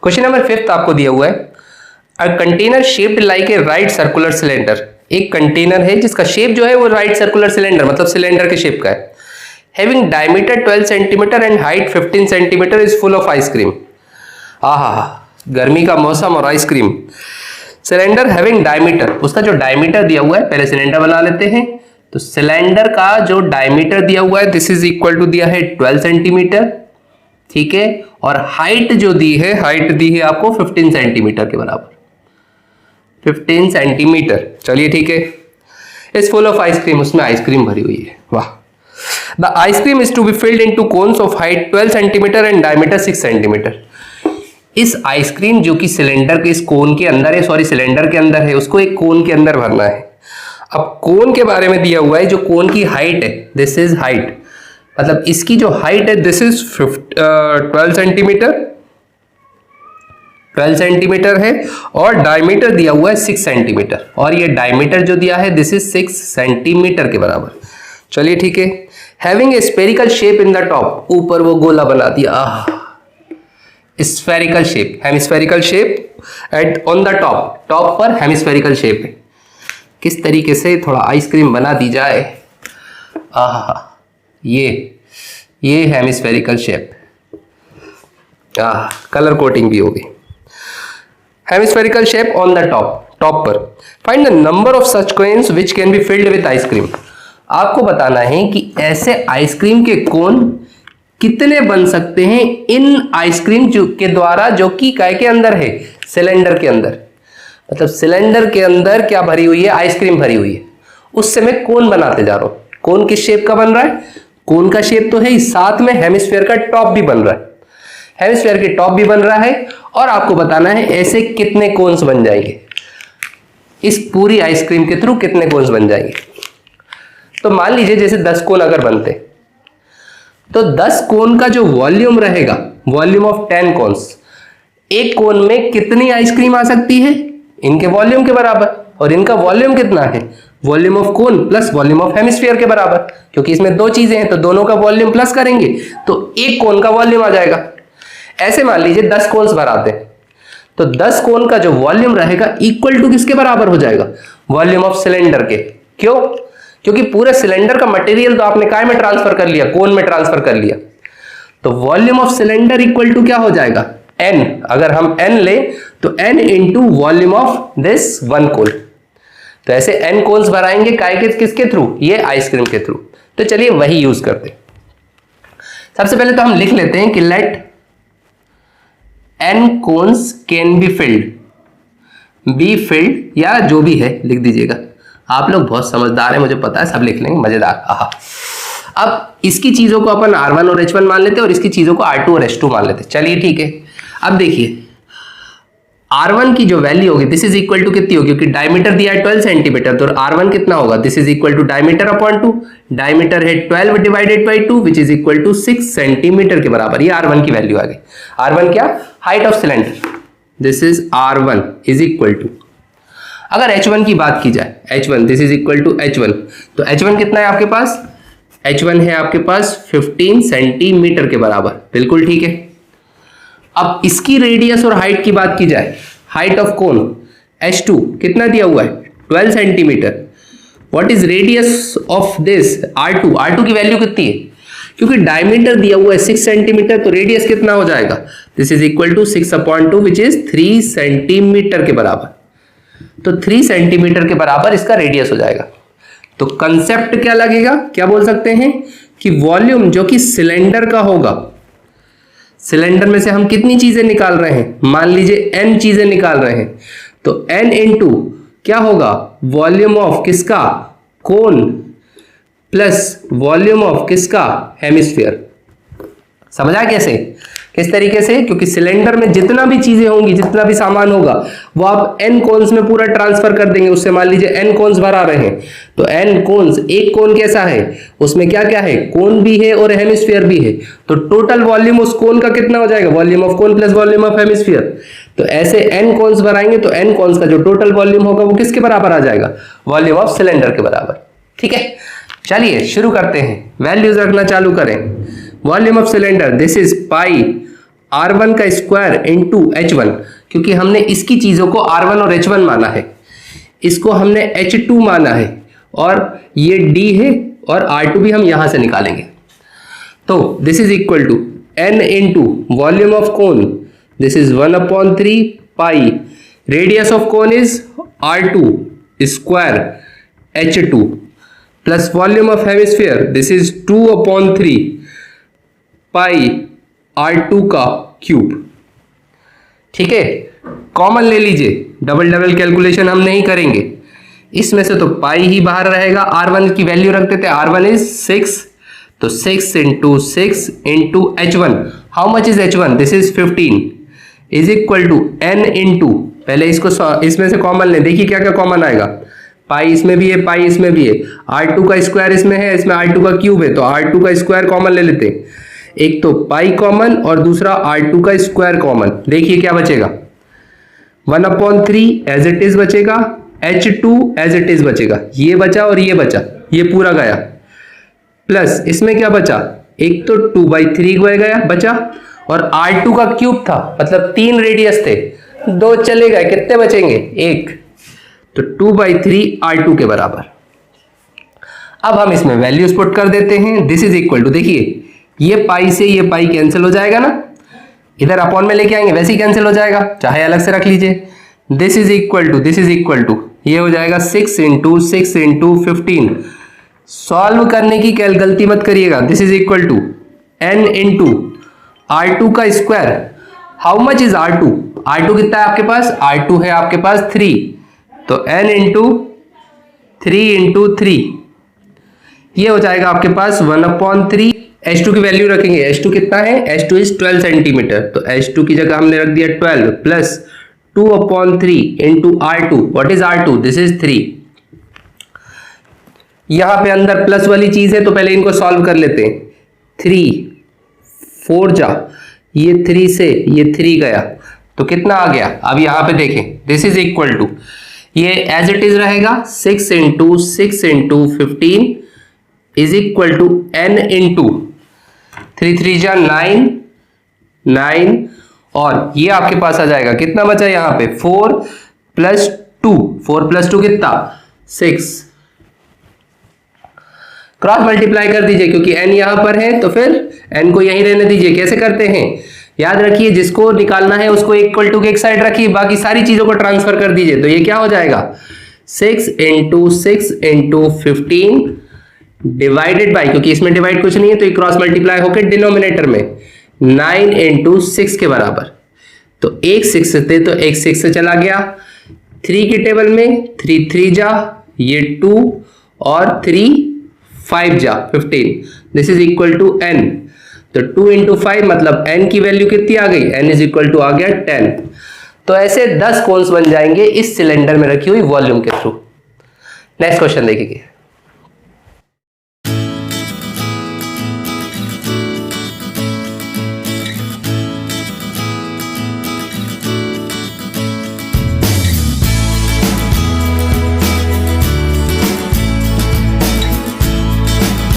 Question number 5 आपको दिया हुआ है, a container shaped like a right circular cylinder. एक कंटेनर है जिसका शेप जो है वो राइट सर्कुलर सिलेंडर मतलब सिलेंडर के शेप का है। Having diameter 12 centimetre and height 15 centimetre is full of ice cream. आहा, गर्मी का मौसम और आइसक्रीम। सिलेंडर हैविंग डायमीटर, उसका जो डायमीटर दिया हुआ है, पहले सिलेंडर बना लेते हैं। तो सिलेंडर का जो डायमीटर दिया हुआ है दिस इज इक्वल टू दिया है 12 सेंटीमीटर, ठीक है। और हाइट जो दी है, हाइट दी है आपको 15 सेंटीमीटर के बराबर, 15 सेंटीमीटर। चलिए ठीक है। इस फुल ऑफ आइसक्रीम, उसमें आइसक्रीम भरी हुई है। वाह। The ice cream is to be filled into cones of height 12 centimetre and diameter 6 centimetre. इस आइसक्रीम जो कि सिलेंडर के इस कोन के अंदर है, सॉरी सिलेंडर के अंदर है, उसको एक कोन के अंदर भरना है। अब कोन के बारे में दिया हुआ है, जो कोन की हाइट है दिस इज हाइट, मतलब इसकी जो हाइट है दिस इज 12 सेंटीमीटर, 12 सेंटीमीटर है। और डायमीटर दिया हुआ है 6 सेंटीमीटर, और ये डायमीटर जो दिया है दिस इज 6 सेंटीमीटर के बराबर। चलिए ठीक है। Having a spherical shape in the top, ऊपर वो गोला बना दिया, spherical shape, hemispherical shape at on the top, top पर हेमिस्फेरिकल शेप है। किस तरीके से थोड़ा आइसक्रीम बना दी जाए। आहा, ये हेमिस्फेरिकल शेप, कलर कोटिंग भी होगी। Hemispherical shape on the top, top पर। Find the number of such cones which can be filled with ice cream. आपको बताना है कि ऐसे आइसक्रीम के कोन कितने बन सकते हैं इन आइसक्रीम के द्वारा, जो कि काय के अंदर है, सिलेंडर के अंदर। मतलब सिलेंडर के अंदर क्या भरी हुई है, आइसक्रीम भरी हुई है। उससे मैं कोन बनाते जा रहा हूं। कोन किस शेप का बन रहा है, कोन का शेप तो है ही, साथ में हेमिस्फीयर का टॉप भी बन रहा है, हेमिस्फीयर के टॉप भी बन रहा है। और आपको बताना है ऐसे कितने कोन्स बन जाएंगे, इस पूरी आइसक्रीम के थ्रू कितने कोन्स बन जाएंगे। तो मान लीजिए जैसे 10 कोन अगर बनते, तो 10 कोन का जो वॉल्यूम रहेगा, वॉल्यूम ऑफ 10 कोन्स, एक कोन में कितनी आइसक्रीम आ सकती है, इनके वॉल्यूम के बराबर। और इनका वॉल्यूम कितना है, volume of cone plus volume of hemisphere के बराबर, क्योंकि इसमें दो चीजें हैं तो दोनों का वॉल्यूम प्लस करेंगे तो एक कोन का वॉल्यूम आ जाएगा। ऐसे मान लीजिए 10 कोन्स भराते हैं, तो 10 कोन का जो वॉल्यूम रहेगा इक्वल टू किसके बराबर हो जाएगा, वॉल्यूम ऑफ सिलेंडर के। क्यों, क्योंकि पूरे सिलेंडर का मटेरियल तो आपने काय में ट्रांसफर कर लिया, कोन में ट्रांसफर कर लिया। तो volume of cylinder equal to क्या हो जाएगा, n। अगर हम n ले तो n into volume of this one कोन। तो ऐसे n कोन्स भराएंगे काय के, किसके थ्रू, ये आइसक्रीम के थ्रू। तो चलिए वही यूज करते हैं। सबसे पहले तो हम लिख लेते हैं कि let n cones can be filled, या जो भी है लिख दीजिएगा। आप लोग बहुत समझदार हैं, मुझे पता है, सब लिख लेंगे, मजेदार। आहा। अब इसकी चीजों को अपन R1 और H1 मान लेते हैं और इसकी चीजों को R2 और H2 मान लेते हैं। चलिए ठीक है। अब देखिए R1 की जो वैल्यू होगी दिस इज इक्वल टू कितनी होगी, क्योंकि डायमीटर दिया है 12 सेंटीमीटर, तो R1 कितना होगा, this is equal to diameter upon 2। Diameter है 12 divided by 2 which is equal to 6 centimetre के बराबर। ये R1 की वैल्यू आ गई। R1 क्या, height of cylinder, this is R1 is equal to. अगर H1 की बात की जाए, H1 this is equal to H1, तो H1 कितना है आपके पास, H1 है आपके पास 15 सेंटीमीटर के बराबर। बिल्कुल ठीक है। अब इसकी रेडियस और हाइट की बात की जाए, हाइट ऑफ कोन H2 कितना दिया हुआ है, 12 centimetre. What is radius of this R2, R2 की वैल्यू कितनी है, क्योंकि डायमीटर दिया हुआ है 6 सेंटीमीटर, तो रेडियस कितना हो जाएगा, this is equal to 6/2 which is 3 centimetre के बराबर। तो 3 सेंटीमीटर के बराबर इसका रेडियस हो जाएगा। तो कंसेप्ट क्या लगेगा, क्या बोल सकते हैं कि वॉल्यूम जो कि सिलेंडर का होगा, सिलेंडर में से हम कितनी चीजें निकाल रहे हैं, मान लीजिए n चीजें निकाल रहे हैं, तो n इंटू क्या होगा, वॉल्यूम ऑफ किसका, कोन प्लस वॉल्यूम ऑफ किसका, हेमिस्फीयर। समझा कैसे, किस तरीके से, क्योंकि सिलेंडर में जितना भी चीजें होंगी, जितना भी सामान होगा, वो आप n कोन्स में पूरा ट्रांसफर कर देंगे। उससे मान लीजिए n कोन्स भरा रहे हैं, तो n कोन्स, एक कोन कैसा है, उसमें क्या क्या है, कोन भी है और हेमिस्फीयर भी है, तो टोटल वॉल्यूम उस कोन का कितना हो जाएगा, volume of cone plus volume of hemisphere. तो ऐसे n कोन्स भराएंगे तो n कोन्स का जो टोटल वॉल्यूम होगा वो किसके बराबर आ जाएगा, वॉल्यूम ऑफ सिलेंडर के बराबर। ठीक है, चलिए शुरू करते हैं, वैल्यूज रखना चालू करें। Volume of cylinder this is pi R1 का स्क्वायर इंटू H1, क्योंकि हमने इसकी चीजों को R1 और H1 माना है, इसको हमने H2 माना है, और ये D है और R2 भी हम यहां से निकालेंगे। तो this is equal to n into volume of cone, this is 1/3 pi, radius of cone is R2 square H2 plus volume of hemisphere, this is 2/3 pi R2 का क्यूब। ठीक है, कॉमन ले लीजिए, डबल डबल कैलकुलेशन हम नहीं करेंगे, इसमें से तो पाई ही बाहर रहेगा। R1 की वैल्यू रखते थे, R1 इज 6, तो 6 into 6 into H1, how much is H1, this is 15, is equal to n into, पहले इसको इसमें से कॉमन लें, देखिए क्या क्या कॉमन आएगा, पाई इसमें भी है, पाई इसमें भी है, R2 का स्क्वायर इसमें है, इसमें R2 का क्यूब है, तो R2 का स्क्वायर कॉमन ले लेते हैं, एक तो पाई कॉमन और दूसरा R2 का स्क्वायर कॉमन, देखिए क्या बचेगा, 1/3 एज इट इज बचेगा, H2 एज इट इज बचेगा, ये बचा और ये बचा, ये पूरा गया, प्लस इसमें क्या बचा, एक तो 2/3 गया बचा, और R2 का क्यूब था, मतलब 3 रेडियस थे, 2 चले गए, कितने बचेंगे, 1, तो 2/3 R2 के बराबर। अब हम इसमें वैल्यूज पुट कर देते हैं, दिस इज इक्वल टू, देखिए ये पाई से ये पाई कैंसिल हो जाएगा ना, इधर अपॉन में लेके आएंगे वैसे ही कैंसिल हो जाएगा, चाहे अलग से रख लीजिए, this is equal to, this is equal to, ये हो जाएगा 6 इंटू 6 इंटू 15, सॉल्व करने की गलती मत करिएगा, this is equal to n into R2 का square, how much is R2, R2 कितना है आपके पास, R2 है आपके पास 3, तो n इंटू 3 इंटू 3, ये हो जाएगा आपके पास 1/3, H2 की वैल्यू रखेंगे, H2 कितना है, H2 इज 12 सेंटीमीटर, तो H2 की जगह हमने रख दिया 12 plus 2/3 into R2, what is R2, this is 3, यहां पे अंदर प्लस वाली चीज है तो पहले इनको सॉल्व कर लेते हैं, 3 4 जा, ये 3 से ये 3 गया, तो कितना आ गया, अब यहां पे देखें, दिस इज इक्वल टू, ये एज इट इज रहेगा 6 into 6 into 15 is equal to n into 3 3 जा 9 9, और ये आपके पास आ जाएगा, कितना बचा यहां पे, 4 प्लस 2, 4 प्लस 2 कितना, 6, क्रॉस मल्टीप्लाई कर दीजिए, क्योंकि n यहां पर है तो फिर n को यहीं रहने दीजिए। कैसे करते हैं, याद रखिए, जिसको निकालना है उसको इक्वल टू के एक साइड रखिए, बाकी सारी चीजों को ट्रांसफर कर दीजिए, तो ये क्या हो जाएगा, 6 इंटू 6 इंटू 15 डिवाइडेड बाई, क्योंकि इसमें डिवाइड कुछ नहीं है तो ये क्रॉस मल्टीप्लाई होकर डिनोमिनेटर में 9 इंटू 6 के बराबर, तो एक 6 थे तो एक 6 से चला गया, 3 के टेबल में 3 3 जा, ये 2 और 3 5 जा 15, this is equal to n, तो 2 इंटू 5 मतलब n की वैल्यू कितनी आ गई, n इज इक्वल टू आ गया 10। तो ऐसे 10 कोन्स बन जाएंगे इस सिलेंडर में रखी हुई वॉल्यूम के थ्रू। नेक्स्ट क्वेश्चन देखिए,